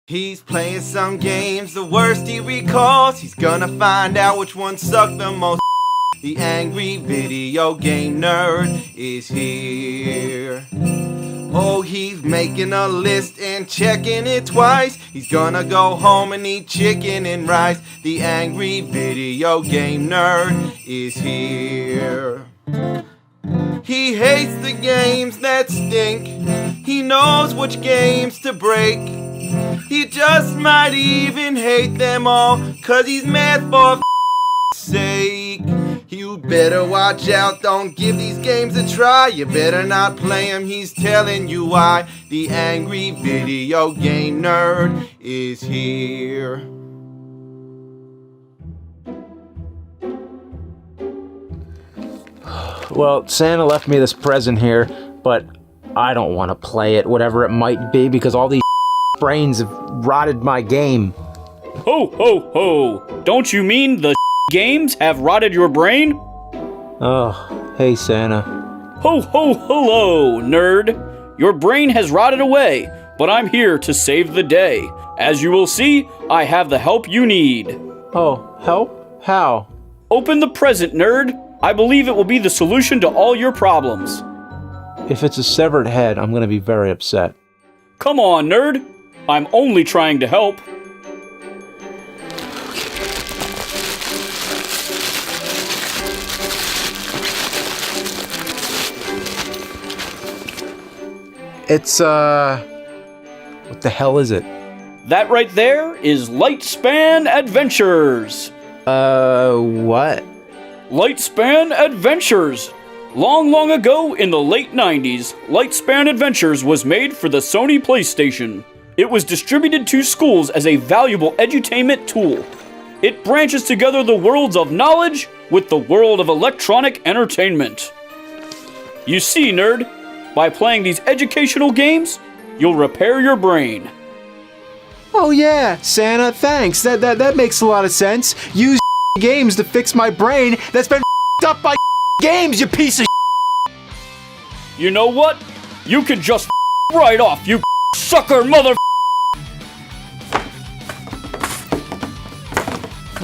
He's playing some games, the worst he recalls. He's gonna find out which one sucked the most. The angry video game nerd is here. Oh, he's making a list and checking it twice. He's gonna go home and eat chicken and rice. The angry video game nerd is here. He hates the games that stink. He knows which games to break. He just might even hate them all, 'cause he's mad for sake. You better watch out, don't give these games a try. You better not play them, he's telling you why. The angry video game nerd is here. Well, Santa left me this present here, but I don't want to play it, whatever it might be, because all these brains have rotted my game. Ho, ho, ho! Don't you mean the games have rotted your brain? Oh, hey Santa. Ho, ho, hello, nerd! Your brain has rotted away, but I'm here to save the day. As you will see, I have the help you need. Oh, help? How? Open the present, nerd. I believe it will be the solution to all your problems. If it's a severed head, I'm gonna be very upset. Come on, nerd. I'm only trying to help. It's, what the hell is it? That right there is Lightspan Adventures. What? Lightspan Adventures. Long ago in the late 90s, Lightspan Adventures was made for the Sony PlayStation. It was distributed to schools as a valuable edutainment tool. It branches together the worlds of knowledge with the world of electronic entertainment. You see, nerd, by playing these educational games, you'll repair your brain. Oh yeah, Santa, thanks. That makes a lot of sense. Use games to fix my brain that's been up by games, you piece of You know what? You can just right off, you sucker mother.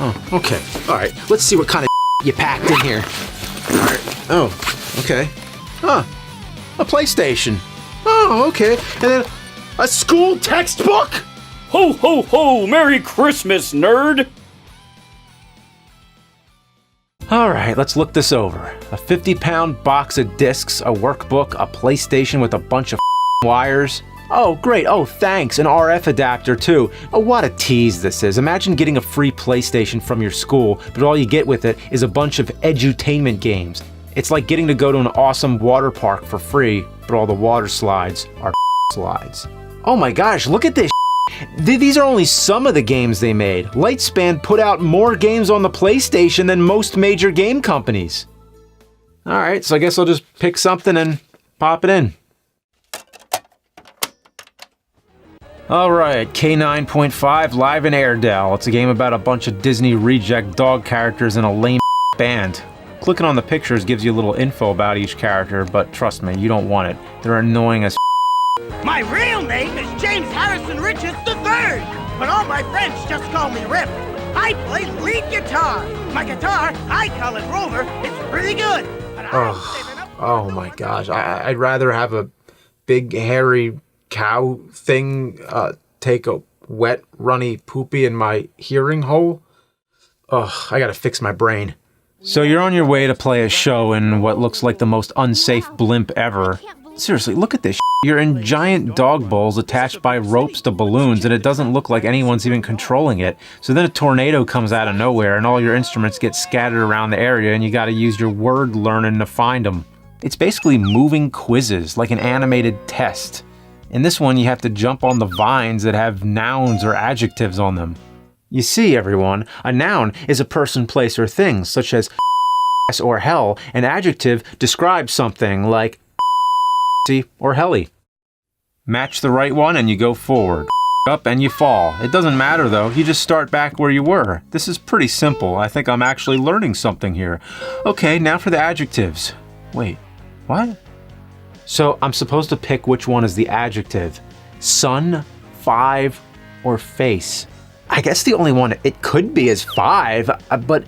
Oh, okay. Alright, let's see what kind of you packed in here. Alright. Oh, okay. Huh. A PlayStation. Oh, okay. And then a school textbook? Ho, ho, ho! Merry Christmas, nerd! Alright, let's look this over. A 50-pound box of discs, a workbook, a PlayStation with a bunch of wires. Oh, great. Oh, thanks. An RF adapter, too. Oh, what a tease this is. Imagine getting a free PlayStation from your school, but all you get with it is a bunch of edutainment games. It's like getting to go to an awesome water park for free, but all the water slides are slides. Oh my gosh, look at this. These are only some of the games they made. Lightspan put out more games on the PlayStation than most major game companies. Alright, so I guess I'll just pick something and pop it in. Alright, K9.5 Live in Airedale. It's a game about a bunch of Disney reject dog characters in a lame band. Clicking on the pictures gives you a little info about each character, but trust me, you don't want it. They're annoying as My real name is James Harrison Richards III, but all my friends just call me Rip. I play lead guitar. My guitar, I call it Rover. It's pretty good. But Oh my gosh, I'd rather have a big hairy cow thing take a wet runny poopy in my hearing hole. Ugh, I gotta fix my brain. So you're on your way to play a show in what looks like the most unsafe blimp ever. Seriously, look at this. You're in giant dog bowls attached by ropes to balloons, and it doesn't look like anyone's even controlling it. So then a tornado comes out of nowhere, and all your instruments get scattered around the area, and you gotta use your word learning to find them. It's basically moving quizzes, like an animated test. In this one, you have to jump on the vines that have nouns or adjectives on them. You see, everyone, a noun is a person, place, or thing, such as or hell. An adjective describes something like or helly. Match the right one and you go forward. Up and you fall. It doesn't matter though, you just start back where you were. This is pretty simple. I think I'm actually learning something here. Okay, now for the adjectives. Wait, what? So I'm supposed to pick which one is the adjective. Sun, 5, or face? I guess the only one it could be is 5, but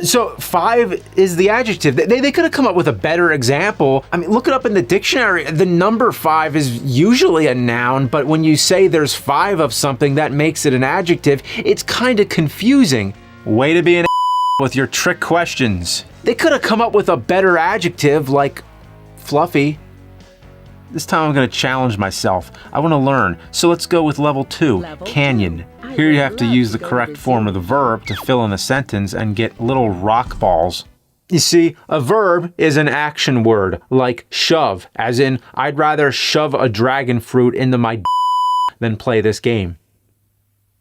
so 5 is the adjective. They could have come up with a better example. I mean, look it up in the dictionary. The number 5 is usually a noun, but when you say there's 5 of something, that makes it an adjective. It's kind of confusing. Way to be an with your trick questions. They could have come up with a better adjective like fluffy. This time I'm going to challenge myself. I want to learn. So let's go with level 2, canyon. Here you have to use the correct form of the verb to fill in the sentence and get little rock balls. You see, a verb is an action word, like shove, as in, I'd rather shove a dragon fruit into my than play this game.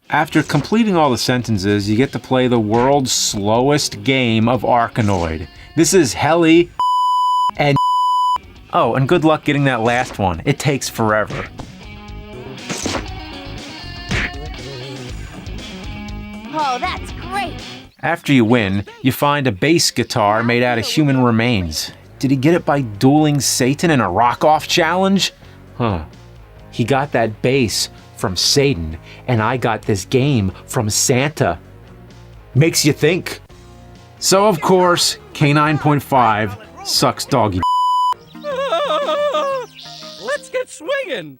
After completing all the sentences, you get to play the world's slowest game of Arkanoid. This is Heli and oh, and good luck getting that last one. It takes forever. Oh, that's great! After you win, you find a bass guitar made out of human remains. Did he get it by dueling Satan in a rock-off challenge? Huh. He got that bass from Satan, and I got this game from Santa. Makes you think. So, of course, K9.5 sucks doggy. Let's get swinging!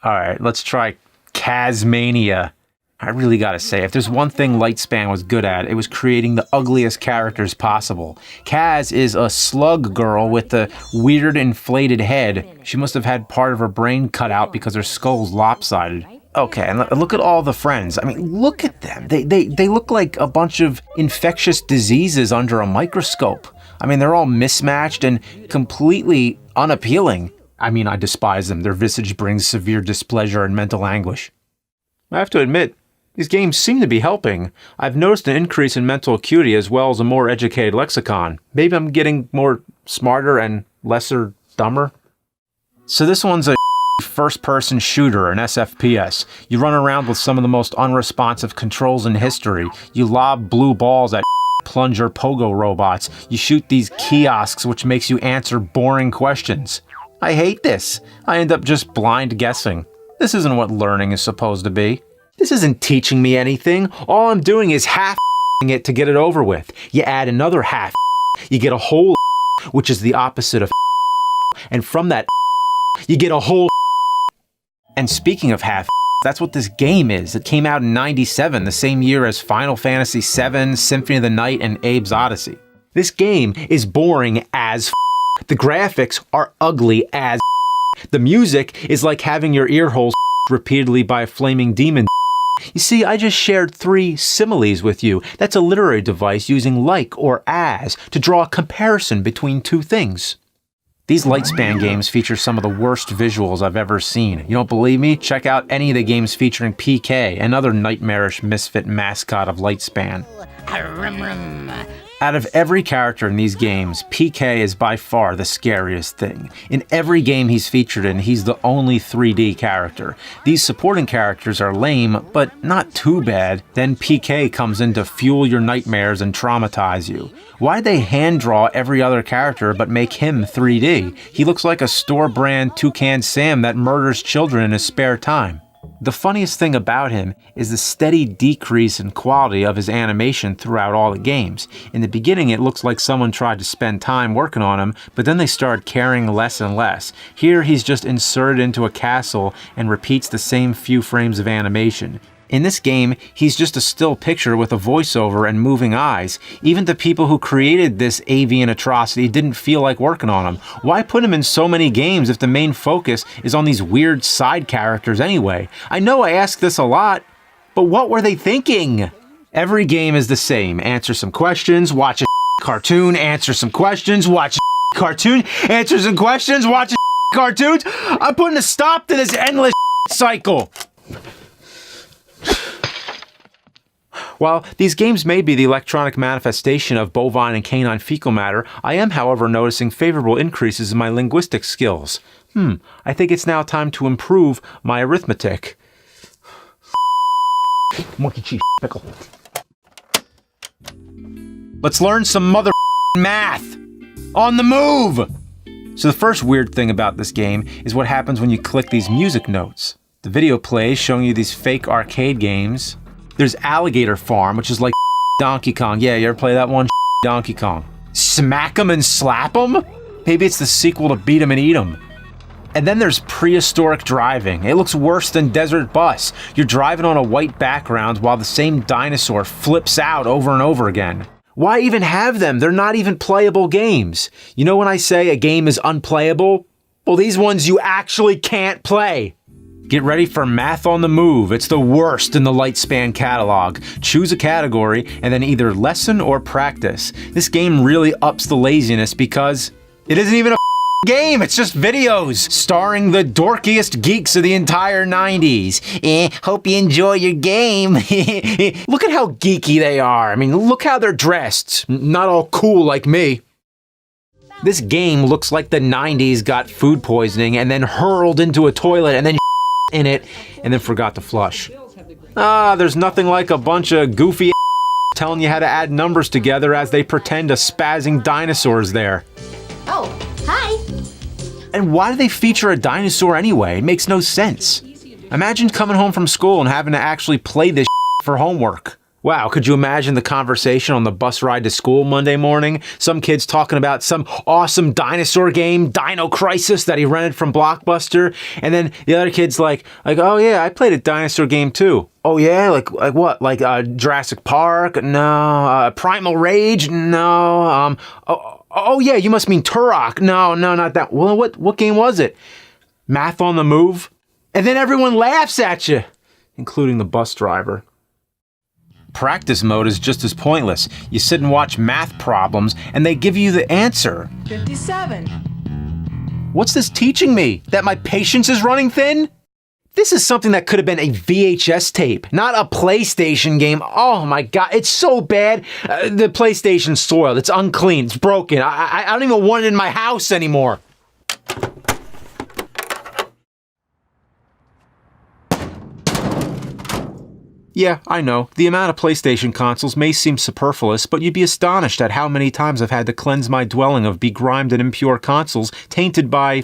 Alright, let's try Kazmania. I really gotta say, if there's one thing Lightspan was good at, it was creating the ugliest characters possible. Kaz is a slug girl with a weird inflated head. She must have had part of her brain cut out because her skull's lopsided. Okay, and look at all the friends. I mean, look at them. They look like a bunch of infectious diseases under a microscope. I mean, they're all mismatched and completely unappealing. I mean, I despise them. Their visage brings severe displeasure and mental anguish. I have to admit, these games seem to be helping. I've noticed an increase in mental acuity as well as a more educated lexicon. Maybe I'm getting more smarter and lesser dumber. So this one's a first-person shooter, an SFPS. You run around with some of the most unresponsive controls in history. You lob blue balls at plunger pogo robots. You shoot these kiosks, which makes you answer boring questions. I hate this. I end up just blind guessing. This isn't what learning is supposed to be. This isn't teaching me anything. All I'm doing is half-ing it to get it over with. You add another half, you get a whole, which is the opposite of, and from that, you get a whole. And speaking of half, that's what this game is. It came out in '97, the same year as Final Fantasy VII, Symphony of the Night, and Abe's Odyssey. This game is boring as the graphics are ugly as the music is like having your ear holes repeatedly by a flaming demon. You see, I just shared 3 similes with you. That's a literary device using like or as to draw a comparison between 2 things. These Lightspan games feature some of the worst visuals I've ever seen. You don't believe me? Check out any of the games featuring PK, another nightmarish misfit mascot of Lightspan. Out of every character in these games, PK is by far the scariest thing. In every game he's featured in, he's the only 3D character. These supporting characters are lame, but not too bad. Then PK comes in to fuel your nightmares and traumatize you. Why'd they hand draw every other character but make him 3D? He looks like a store-brand Toucan Sam that murders children in his spare time. The funniest thing about him is the steady decrease in quality of his animation throughout all the games. In the beginning, it looks like someone tried to spend time working on him, but then they started caring less and less. Here, he's just inserted into a castle and repeats the same few frames of animation. In this game, he's just a still picture with a voiceover and moving eyes. Even the people who created this avian atrocity didn't feel like working on him. Why put him in so many games if the main focus is on these weird side characters anyway? I know I ask this a lot, but what were they thinking? Every game is the same. Answer some questions, watch a cartoon, answer some questions, watch a cartoon, answer some questions, watch a cartoons. I'm putting a stop to this endless cycle. While these games may be the electronic manifestation of bovine and canine fecal matter, I am, however, noticing favorable increases in my linguistic skills. I think it's now time to improve my arithmetic. Monkey cheese pickle. Let's learn some mother math! On the move! So the first weird thing about this game is what happens when you click these music notes. The video plays showing you these fake arcade games. There's Alligator Farm, which is like Donkey Kong. Yeah, you ever play that one? Donkey Kong. Smack 'em and slap 'em? Maybe it's the sequel to Beat 'em and Eat 'em. And then there's prehistoric driving. It looks worse than Desert Bus. You're driving on a white background while the same dinosaur flips out over and over again. Why even have them? They're not even playable games. You know when I say a game is unplayable? Well, these ones you actually can't play. Get ready for Math on the Move. It's the worst in the Lightspan catalog. Choose a category and then either lesson or practice. This game really ups the laziness because it isn't even a game, it's just videos starring the dorkiest geeks of the entire 90s. Hope you enjoy your game. Look at how geeky they are. I mean, look how they're dressed. Not all cool like me. This game looks like the 90s got food poisoning and then hurled into a toilet and then in it and then forgot to flush. There's nothing like a bunch of goofy telling you how to add numbers together as they pretend a spazzing dinosaur's there. Oh, hi. And why do they feature a dinosaur anyway? It makes no sense. Imagine coming home from school and having to actually play this for homework. Wow, could you imagine the conversation on the bus ride to school Monday morning? Some kid's talking about some awesome dinosaur game, Dino Crisis, that he rented from Blockbuster. And then the other kid's like, oh yeah, I played a dinosaur game too. Oh yeah, like what? Like Jurassic Park? No. Primal Rage? No. Oh yeah, you must mean Turok. No, not that. Well, what game was it? Math on the Move? And then everyone laughs at you, including the bus driver. Practice mode is just as pointless. You sit and watch math problems, and they give you the answer. 57. What's this teaching me? That my patience is running thin? This is something that could have been a VHS tape, not a PlayStation game. Oh my god, it's so bad. The PlayStation's soiled, it's unclean, it's broken. I don't even want it in my house anymore. Yeah, I know. The amount of PlayStation consoles may seem superfluous, but you'd be astonished at how many times I've had to cleanse my dwelling of begrimed and impure consoles tainted by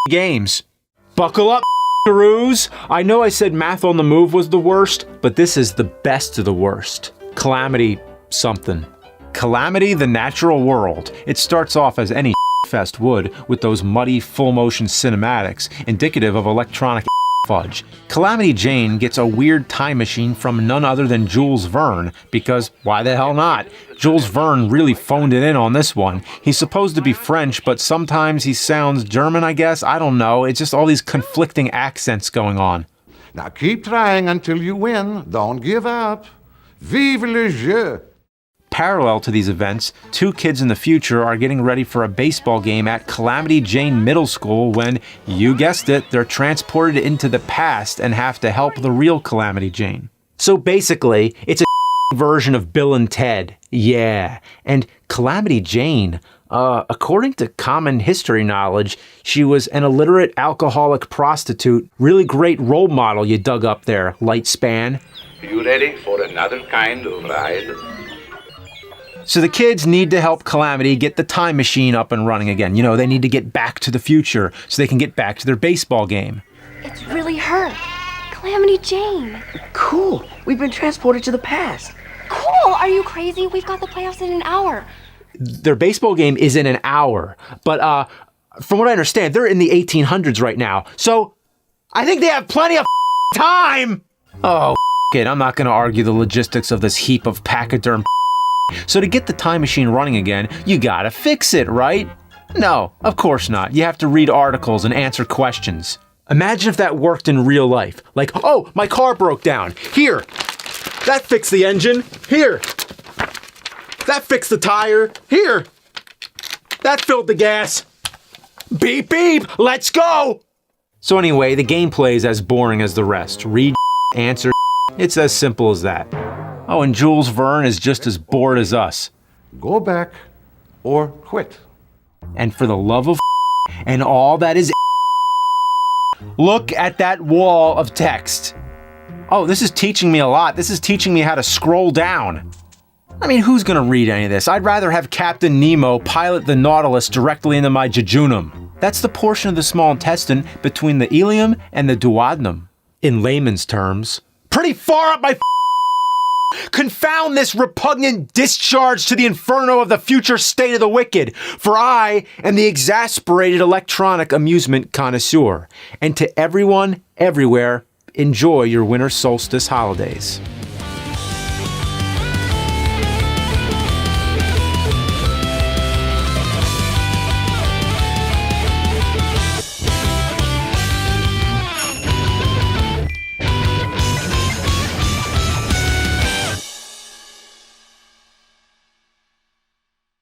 games. Buckle up, Caroos! I know I said Math on the Move was the worst, but this is the best of the worst. Calamity something. Calamity the Natural World. It starts off as any fest would, with those muddy full-motion cinematics, indicative of electronic fudge. Calamity Jane gets a weird time machine from none other than Jules Verne, because why the hell not? Jules Verne really phoned it in on this one. He's supposed to be French, but sometimes he sounds German, I guess? I don't know. It's just all these conflicting accents going on. Now keep trying until you win. Don't give up. Vive le jeu! Parallel to these events, two kids in the future are getting ready for a baseball game at Calamity Jane Middle School when, you guessed it, they're transported into the past and have to help the real Calamity Jane. So basically, it's a version of Bill and Ted. Yeah. And Calamity Jane, according to common history knowledge, she was an illiterate alcoholic prostitute. Really great role model you dug up there, Lightspan. You ready for another kind of ride? So the kids need to help Calamity get the time machine up and running again. You know, they need to get back to the future so they can get back to their baseball game. It's really her. Calamity Jane. Cool. We've been transported to the past. Cool. Are you crazy? We've got the playoffs in an hour. Their baseball game is in an hour. But from what I understand, they're in the 1800s right now. So I think they have plenty of time. Oh, it. I'm not going to argue the logistics of this heap of pachyderm. So to get the time machine running again, you gotta fix it, right? No, of course not. You have to read articles and answer questions. Imagine if that worked in real life. Like, oh, my car broke down. Here. That fixed the engine. Here. That fixed the tire. Here. That filled the gas. Beep, beep. Let's go. So anyway, the gameplay is as boring as the rest. Read, answer. It's as simple as that. Oh, and Jules Verne is just as bored as us. Go back or quit. And for the love of and all that is look at that wall of text. Oh, this is teaching me a lot. This is teaching me how to scroll down. I mean, who's gonna read any of this? I'd rather have Captain Nemo pilot the Nautilus directly into my jejunum. That's the portion of the small intestine between the ileum and the duodenum. In layman's terms, pretty far up my confound this repugnant discharge to the inferno of the future state of the wicked, for I am the exasperated electronic amusement connoisseur. And to everyone, everywhere, enjoy your winter solstice holidays.